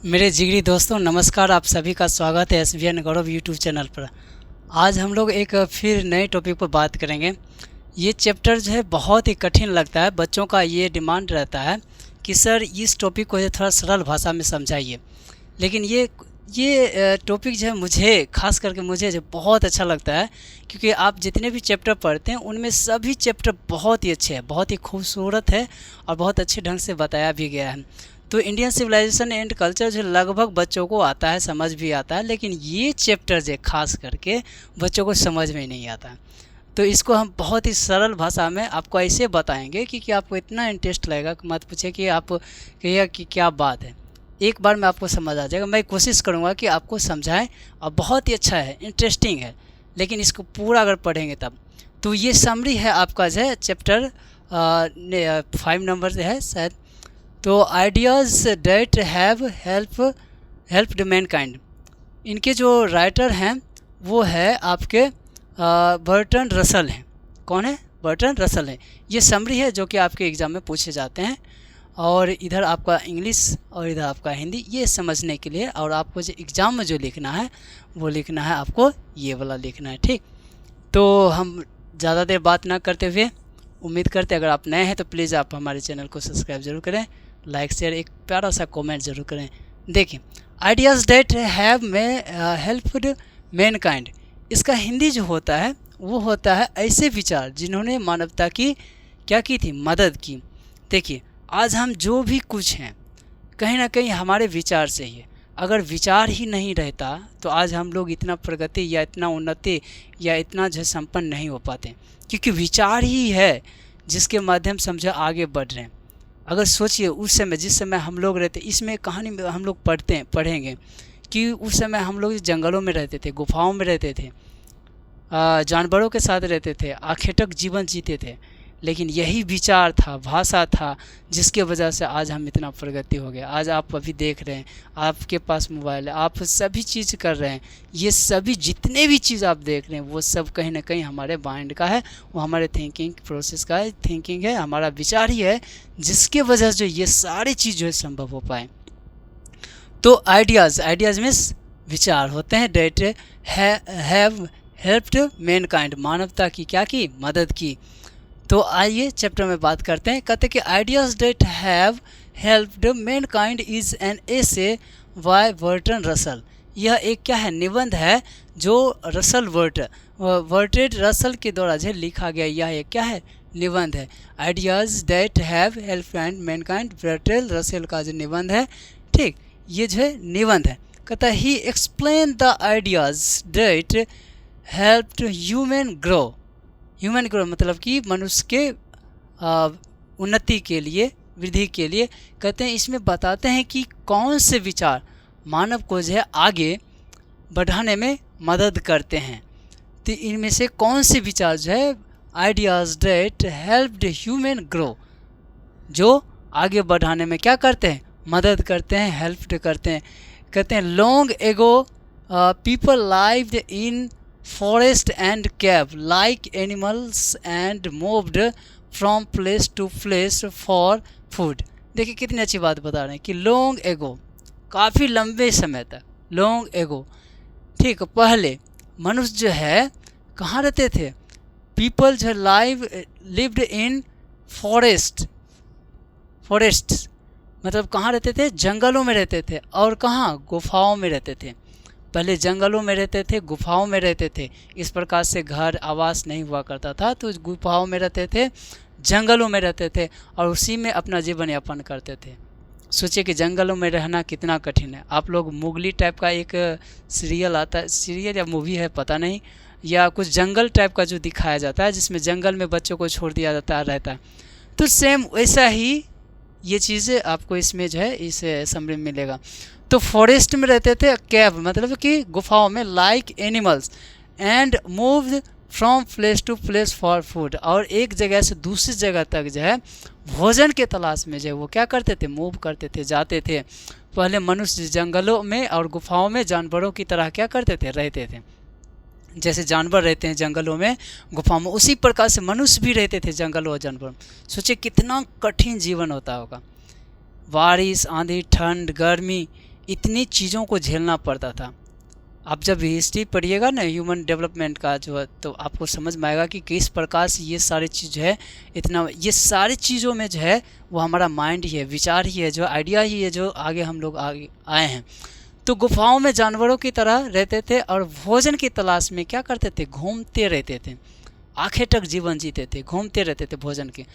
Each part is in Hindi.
मेरे जिगरी दोस्तों नमस्कार। आप सभी का स्वागत है एसवीएन गौरव यूट्यूब चैनल पर। आज हम लोग एक फिर नए टॉपिक पर बात करेंगे। ये चैप्टर जो है बहुत ही कठिन लगता है। बच्चों का ये डिमांड रहता है कि सर इस टॉपिक को थोड़ा सरल भाषा में समझाइए। लेकिन ये टॉपिक जो है मुझे खास करके मुझे जो बहुत अच्छा लगता है, क्योंकि आप जितने भी चैप्टर पढ़ते हैं उनमें सभी चैप्टर बहुत ही अच्छे हैं, बहुत ही खूबसूरत है और बहुत अच्छे ढंग से बताया भी गया है। तो इंडियन सिविलाइजेशन एंड कल्चर जो लगभग बच्चों को आता है, समझ भी आता है, लेकिन ये चैप्टर जो खास करके बच्चों को समझ में नहीं आता। तो इसको हम बहुत ही सरल भाषा में आपको ऐसे बताएंगे कि आपको इतना इंटरेस्ट लगेगा कि मत पूछे कि आप कहिए कि क्या बात है। एक बार में आपको समझ आ जाएगा। मैं कोशिश करूँगा कि आपको समझाएं और बहुत ही अच्छा है, इंटरेस्टिंग है, लेकिन इसको पूरा अगर पढ़ेंगे तब। तो ये समरी है आपका जो है चैप्टर 5 नंबर है शायद। तो ideas that have helped mankind. इनके जो राइटर हैं वो है आपके बर्टन रसल हैं। कौन है? बर्टन रसल है। ये समरी है जो कि आपके एग्ज़ाम में पूछे जाते हैं। और इधर आपका इंग्लिश और इधर आपका हिंदी, ये समझने के लिए। और आपको जो एग्ज़ाम में जो लिखना है वो लिखना है, आपको ये वाला लिखना है, ठीक। तो हम ज़्यादा देर बात ना करते हुए उम्मीद करते अगर आप नए हैं तो प्लीज़ आप हमारे चैनल को सब्सक्राइब ज़रूर करें, लाइक शेयर, एक प्यारा सा कमेंट ज़रूर करें। देखिए, ideas that have helped mankind, इसका हिंदी जो होता है वो होता है ऐसे विचार जिन्होंने मानवता की क्या की थी, मदद की। देखिए, आज हम जो भी कुछ हैं कहीं ना कहीं हमारे विचार से ही है। अगर विचार ही नहीं रहता तो आज हम लोग इतना प्रगति या इतना उन्नति या इतना जो संपन्न नहीं हो पाते, क्योंकि विचार ही है जिसके माध्यम से हम जो आगे बढ़ रहे हैं। अगर सोचिए उस समय जिस समय हम लोग रहते, इसमें कहानी में हम लोग पढ़ेंगे कि उस समय हम लोग जंगलों में रहते थे, गुफाओं में रहते थे, जानवरों के साथ रहते थे, आखेटक जीवन जीते थे, लेकिन यही विचार था, भाषा था, जिसके वजह से आज हम इतना प्रगति हो गया। आज आप अभी देख रहे हैं, आपके पास मोबाइल है, आप सभी चीज़ कर रहे हैं। ये सभी जितने भी चीज़ आप देख रहे हैं वो सब कहीं ना कहीं हमारे माइंड का है, वो हमारे थिंकिंग प्रोसेस का है, थिंकिंग है, हमारा विचार ही है, जिसके वजह से ये सारी चीज़ जो है संभव हो पाए। तो आइडियाज़ मीन्स विचार होते हैं। डेट हैव हेल्प्ड मैनकाइंड, मानवता की क्या की, मदद की। तो आइए चैप्टर में बात करते हैं। कहते हैं कि ideas that have helped mankind is an essay by Bertrand Russell. यह एक क्या है, निबंध है जो रसल वर्टेड रसल के द्वारा जो लिखा गया। यह एक क्या है, निबंध है। Ideas that have helped mankind, Bertrand Russell का जो निबंध है, ठीक, ये जो है निबंध है। कहता है he explain the ideas that helped human grow मतलब कि मनुष्य के उन्नति के लिए, वृद्धि के लिए। कहते हैं इसमें बताते हैं कि कौन से विचार मानव को जो है आगे बढ़ाने में मदद करते हैं। तो इनमें से कौन से विचार जो है, ideas that helped human grow, जो आगे बढ़ाने में क्या करते हैं, मदद करते हैं, हेल्प करते हैं। कहते हैं long ago people lived in forest and cave like animals and moved from place to place for food। देखिए कितनी अच्छी बात बता रहे हैं कि लॉन्ग एगो, काफ़ी लंबे समय तक, लॉन्ग एगो, ठीक, पहले मनुष्य जो है कहाँ रहते थे, पीपल जो लिव्ड इन फॉरेस्ट मतलब कहाँ रहते थे, जंगलों में रहते थे। और कहाँ, गुफाओं में रहते थे। पहले जंगलों में रहते थे, गुफाओं में रहते थे। इस प्रकार से घर आवास नहीं हुआ करता था, तो गुफाओं में रहते थे, जंगलों में रहते थे और उसी में अपना जीवन यापन करते थे। सोचिए कि जंगलों में रहना कितना कठिन है। आप लोग मुगली टाइप का एक सीरियल आता है, सीरियल या मूवी है पता नहीं, या कुछ जंगल टाइप का जो दिखाया जाता है जिसमें जंगल में बच्चों को छोड़ दिया जाता रहता है, तो सेम वैसा ही ये चीज़ें आपको इसमें जो है इस समरी में मिलेगा। तो फॉरेस्ट में रहते थे, कैव मतलब कि गुफाओं में, like animals and moved from place to place for food, और एक जगह से दूसरी जगह तक जो है भोजन के तलाश में जो है वो क्या करते थे, मूव करते थे, जाते थे। पहले मनुष्य जंगलों में और गुफाओं में जानवरों की तरह क्या करते थे, रहते थे। जैसे जानवर रहते हैं जंगलों में, गुफाओं में, उसी प्रकार से मनुष्य भी रहते थे जंगलों और जानवरों में। सोचिए कितना कठिन जीवन होता होगा, बारिश, आंधी, ठंड, गर्मी, इतनी चीज़ों को झेलना पड़ता था। आप जब हिस्ट्री पढ़िएगा ना ह्यूमन डेवलपमेंट का जो है, तो आपको समझ में आएगा कि किस प्रकार से ये सारी चीज़ है, इतना ये सारी चीज़ों में जो है वो हमारा माइंड ही है, विचार ही है, जो आइडिया ही है, जो आगे हम लोग आगे आए हैं। तो गुफाओं में जानवरों की तरह रहते थे और भोजन की तलाश में क्या करते थे, घूमते रहते थे, आखिर तक जीवन जीते थे, घूमते रहते थे भोजन के।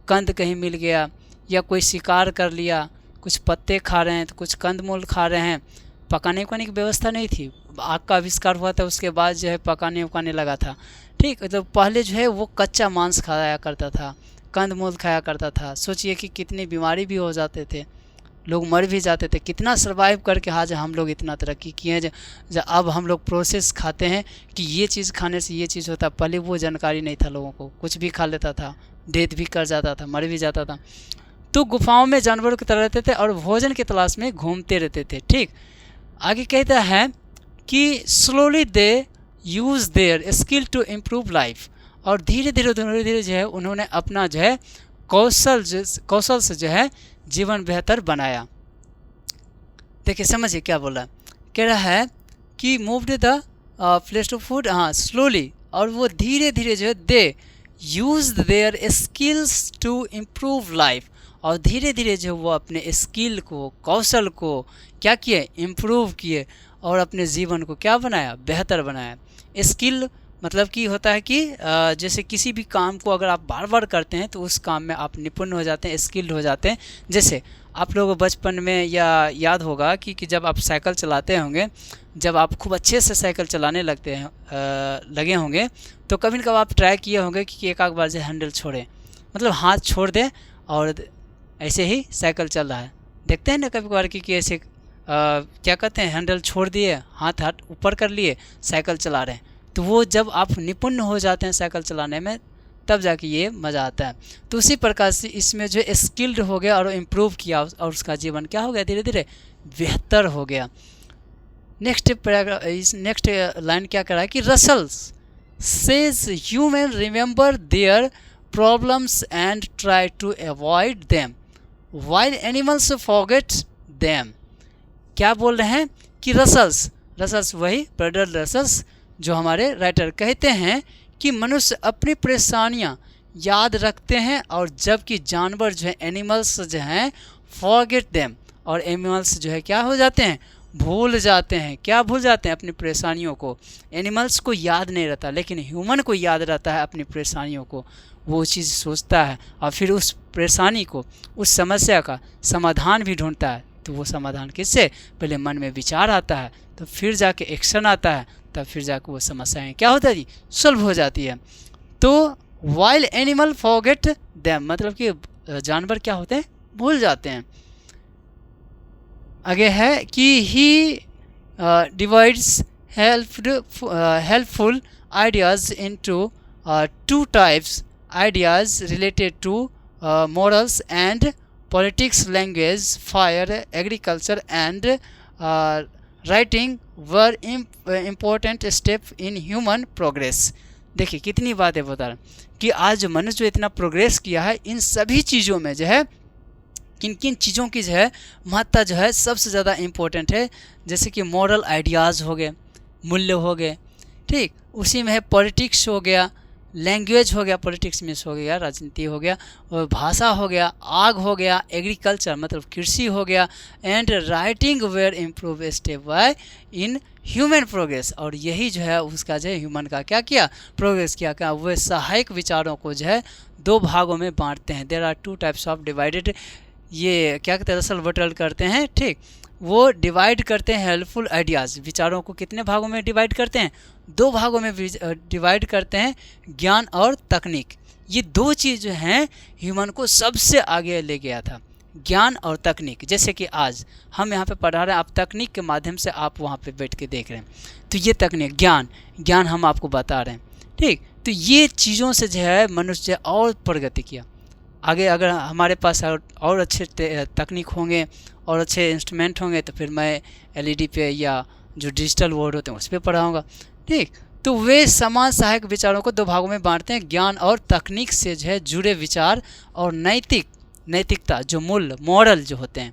कंद कहीं मिल गया या कोई शिकार कर लिया, कुछ पत्ते खा रहे हैं तो कुछ कंदमूल खा रहे हैं। पकाने उकाने की व्यवस्था नहीं थी, आग का आविष्कार हुआ था उसके बाद जो है पकाने उकाने लगा था। ठीक, तो पहले जो है वो कच्चा मांस खाया करता था, कंदमूल खाया करता था। सोचिए कि कितनी बीमारी भी हो जाते थे, लोग मर भी जाते थे, कितना सर्वाइव करके आज हम लोग इतना तरक्की किए हैं। अब हम लोग प्रोसेस खाते हैं कि ये चीज़ खाने से ये चीज़ होता, पहले वो जानकारी नहीं था लोगों को, कुछ भी खा लेता था, डेथ भी कर जाता था, मर भी जाता था। तो गुफाओं में जानवरों की तरह रहते थे और भोजन की तलाश में घूमते रहते थे। ठीक, आगे कहता है कि slowly they use their skill to improve life, और धीरे धीरे जो है उन्होंने अपना जो है कौशल से जो है जीवन बेहतर बनाया। देखिए समझिए क्या बोला, कह रहा है कि moved the place to food, हाँ स्लोली, और वो धीरे धीरे जो है they use their skills to improve life, और धीरे धीरे जो वो अपने स्किल को, कौशल को क्या किए, इम्प्रूव किए, और अपने जीवन को क्या बनाया, बेहतर बनाया। स्किल मतलब कि होता है कि जैसे किसी भी काम को अगर आप बार बार करते हैं तो उस काम में आप निपुण हो जाते हैं, स्किल्ड हो जाते हैं। जैसे आप लोग बचपन में या याद होगा कि जब आप साइकिल चलाते होंगे, जब आप खूब अच्छे से साइकिल चलाने लगते हैं लगे होंगे, तो कभी न कभी आप ट्राई किए होंगे कि एक आध बार से हैंडल छोड़ें, मतलब हाथ छोड़ दें और ऐसे ही साइकिल चल रहा है। देखते हैं ना कभी कभार कि ऐसे क्या कहते हैं, हैंडल छोड़ दिए, हाथ ऊपर कर लिए, साइकिल चला रहे हैं। तो वो जब आप निपुण हो जाते हैं साइकिल चलाने में, तब जाके ये मज़ा आता है। तो उसी प्रकार से इसमें जो स्किल्ड हो गया और इम्प्रूव किया और उसका जीवन क्या हो गया, धीरे धीरे बेहतर हो गया। नेक्स्ट पैराग्राफ, इस नेक्स्ट लाइन क्या करा है कि Russell says human remember their problems and try to avoid them while animals forget them. क्या बोल रहे हैं कि रसल्स वही ब्रदर रसल्स जो हमारे राइटर कहते हैं कि मनुष्य अपनी परेशानियां याद रखते हैं, और जबकि जानवर जो है, एनिमल्स जो हैं, फॉरगेट देम, और एनिमल्स जो है क्या हो जाते हैं, भूल जाते हैं। क्या भूल जाते हैं, अपनी परेशानियों को। एनिमल्स को याद नहीं रहता, लेकिन ह्यूमन को याद रहता है अपनी परेशानियों को, वो चीज़ सोचता है और फिर उस परेशानी को, उस समस्या का समाधान भी ढूंढता है। तो वो समाधान किससे, पहले मन में विचार आता है, तो फिर जाके एक्शन आता है, तब फिर जाकर वो समस्याएं क्या होता है जी, सॉल्व हो जाती है। तो वाइल्ड एनिमल फॉरगेट देम, मतलब कि जानवर क्या होते हैं, भूल जाते हैं। आगे है कि he divides helpful ideas into two types, ideas related to morals and politics, language, fire, agriculture and writing were important step in human progress। देखिए कितनी बातें बता रहे हैं कि आज जो मनुष्य जो इतना प्रोग्रेस किया है, इन सभी चीज़ों में जो है किन किन चीज़ों की जो है महत्ता जो है सबसे ज़्यादा इम्पोर्टेंट है। जैसे कि मॉरल आइडियाज़ हो गए, मूल्य हो गए, ठीक, उसी में है पॉलिटिक्स हो गया, लैंग्वेज हो गया, पॉलिटिक्स में हो गया, राजनीति हो गया, और भाषा हो गया, आग हो गया, एग्रीकल्चर मतलब कृषि हो गया, and writing were improve step by in human progress. और यही जो है उसका जो है ह्यूमन का क्या किया, प्रोग्रेस किया वे सहायक विचारों को जो है दो भागों में बांटते हैं। There are two types of divided, ये क्या कहते हैं, रसल बटल करते हैं, ठीक, वो डिवाइड करते हैं हेल्पफुल आइडियाज़, विचारों को कितने भागों में डिवाइड करते हैं, दो भागों में डिवाइड करते हैं, ज्ञान और तकनीक। ये दो चीज़ जो हैं ह्यूमन को सबसे आगे ले गया था, ज्ञान और तकनीक। जैसे कि आज हम यहाँ पे पढ़ा रहे हैं, आप तकनीक के माध्यम से आप वहाँ पे बैठ के देख रहे हैं, तो ये तकनीक, ज्ञान हम आपको बता रहे हैं, ठीक। तो ये चीज़ों से जो है मनुष्य और प्रगति किया आगे। अगर हमारे पास और अच्छे तकनीक होंगे और अच्छे इंस्ट्रूमेंट होंगे तो फिर मैं एलईडी पे या जो डिजिटल बोर्ड होते हैं उस पर पढ़ाऊँगा, ठीक। तो वे समान सहायक विचारों को दो भागों में बांटते हैं, ज्ञान और तकनीक से जो है जुड़े विचार और नैतिकता जो मूल्य, मॉरल जो होते हैं,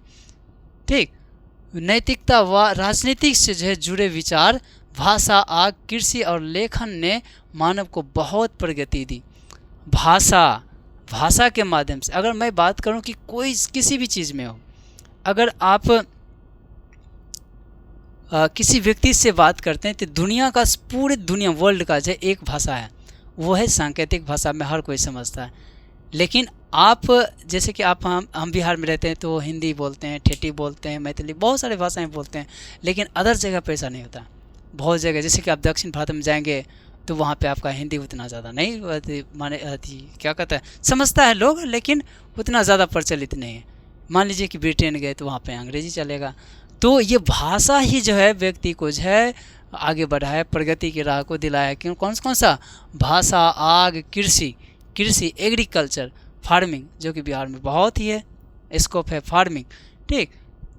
ठीक, नैतिकता व राजनीतिक से जो है जुड़े विचार, भाषा, आग, कृषि और लेखन ने मानव को बहुत प्रगति दी। भाषा के माध्यम से अगर मैं बात करूं कि कोई किसी भी चीज़ में हो, अगर आप किसी व्यक्ति से बात करते हैं तो दुनिया का, पूरे दुनिया वर्ल्ड का जो एक भाषा है वो है सांकेतिक भाषा में हर कोई समझता है। लेकिन आप जैसे कि आप हम बिहार में रहते हैं तो हिंदी बोलते हैं, ठेठी बोलते हैं, मैथिली, बहुत सारे भाषाएं बोलते हैं, लेकिन अदर जगह पे ऐसा नहीं होता। बहुत जगह जैसे कि आप दक्षिण भारत में जाएंगे तो वहाँ पे आपका हिंदी उतना ज़्यादा नहीं माने क्या कहता है, समझता है लोग, लेकिन उतना ज़्यादा प्रचलित नहीं है। मान लीजिए कि ब्रिटेन गए तो वहाँ पे अंग्रेजी चलेगा। तो ये भाषा ही जो है व्यक्ति को जो है आगे बढ़ाया, प्रगति की राह को दिलाया। क्यों? कौन सा? भाषा, आग, कृषि, एग्रीकल्चर, फार्मिंग, जो कि बिहार में बहुत ही है स्कोप है फार्मिंग, ठीक।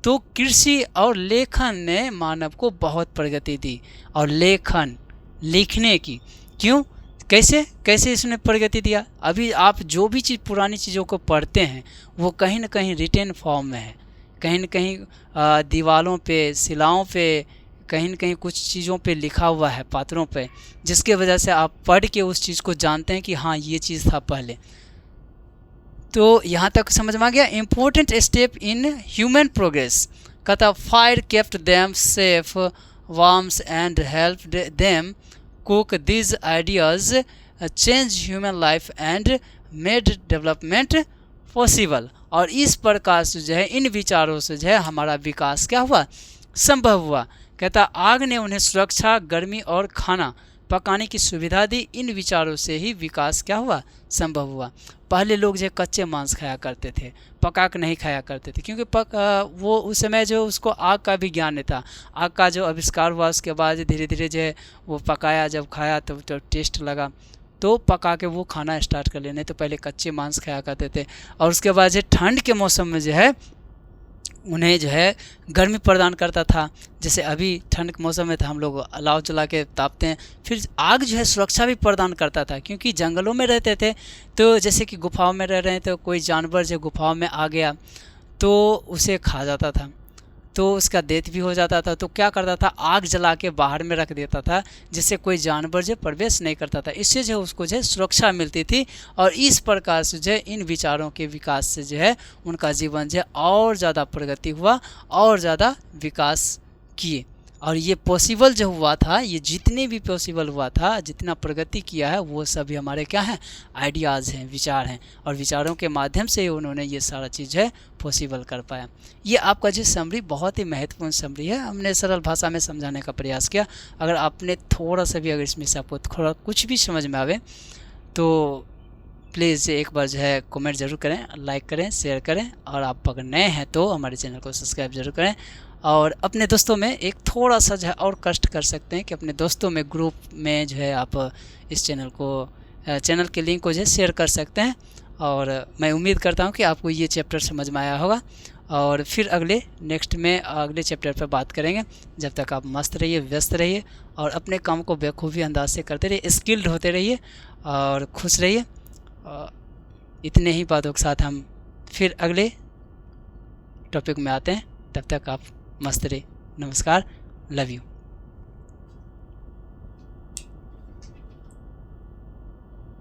तो कृषि और लेखन ने मानव को बहुत प्रगति दी। और लेखन, लिखने की, क्यों, कैसे इसने प्रगति दिया? अभी आप जो भी चीज़, पुरानी चीज़ों को पढ़ते हैं वो कहीं ना कहीं रिटेन फॉर्म में है, कहीं न कहीं दीवारों पे, शिलाओं पे, कहीं न कहीं कुछ चीज़ों पे लिखा हुआ है, पात्रों पे, जिसके वजह से आप पढ़ के उस चीज़ को जानते हैं कि हाँ ये चीज़ था पहले। तो यहाँ तक समझ में आ गया। Important step in human progress, कहता fire kept them safe, warms and help them cook, these ideas change human life and made development possible. और इस प्रकार से जो है इन विचारों से जो है हमारा विकास क्या हुआ, संभव हुआ। कहता आग ने उन्हें सुरक्षा, गर्मी और खाना पकाने की सुविधा दी। इन विचारों से ही विकास क्या हुआ, संभव हुआ। पहले लोग जो कच्चे मांस खाया करते थे, पका के नहीं खाया करते थे, क्योंकि वो उस समय जो उसको आग का भी ज्ञान नहीं था। आग का जो आविष्कार हुआ उसके बाद धीरे धीरे जो है वो पकाया, जब खाया तो टेस्ट लगा, तो पका के वो खाना स्टार्ट कर लेने। तो पहले कच्चे मांस खाया करते थे। और उसके बाद जो ठंड के मौसम में जो है उन्हें जो है गर्मी प्रदान करता था। जैसे अभी ठंड के मौसम में तो हम लोग अलाव जला के तापते हैं। फिर आग जो है सुरक्षा भी प्रदान करता था, क्योंकि जंगलों में रहते थे। तो जैसे कि गुफाओं में रह रहे हैं तो कोई जानवर जो गुफाओं में आ गया तो उसे खा जाता था, तो उसका डेथ भी हो जाता था। तो क्या करता था, आग जला के बाहर में रख देता था, जिससे कोई जानवर जो प्रवेश नहीं करता था। इससे जो उसको जो है सुरक्षा मिलती थी। और इस प्रकार से जो है इन विचारों के विकास से जो है उनका जीवन जो है और ज़्यादा प्रगति हुआ और ज़्यादा विकास किए। और ये पॉसिबल जो हुआ था, ये जितने भी पॉसिबल हुआ था, जितना प्रगति किया है, वो सभी हमारे क्या हैं, आइडियाज़ हैं, विचार हैं। और विचारों के माध्यम से उन्होंने ये सारा चीज़ है पॉसिबल कर पाया। ये आपका जो समरी बहुत ही महत्वपूर्ण समरी है, हमने सरल भाषा में समझाने का प्रयास किया। अगर आपने थोड़ा सा भी, अगर इसमें से आपको थोड़ा कुछ भी समझ में आवे तो प्लीज़ एक बार जो है कमेंट ज़रूर करें, लाइक करें, शेयर करें। और आप अगर नए हैं तो हमारे चैनल को सब्सक्राइब ज़रूर करें। और अपने दोस्तों में एक थोड़ा सा जो है और कष्ट कर सकते हैं कि अपने दोस्तों में ग्रुप में जो है आप इस चैनल के लिंक को जो है शेयर कर सकते हैं। और मैं उम्मीद करता हूं कि आपको ये चैप्टर समझ में आया होगा। और फिर नेक्स्ट में अगले चैप्टर पर बात करेंगे। जब तक आप मस्त रहिए, व्यस्त रहिए और अपने काम को बेखूबी अंदाज से करते रहिए, स्किल्ड होते रहिए और खुश रहिए। इतने ही बातों के साथ हम फिर अगले टॉपिक में आते हैं। तब तक आप मस्त रहिए। नमस्कार, लव यू।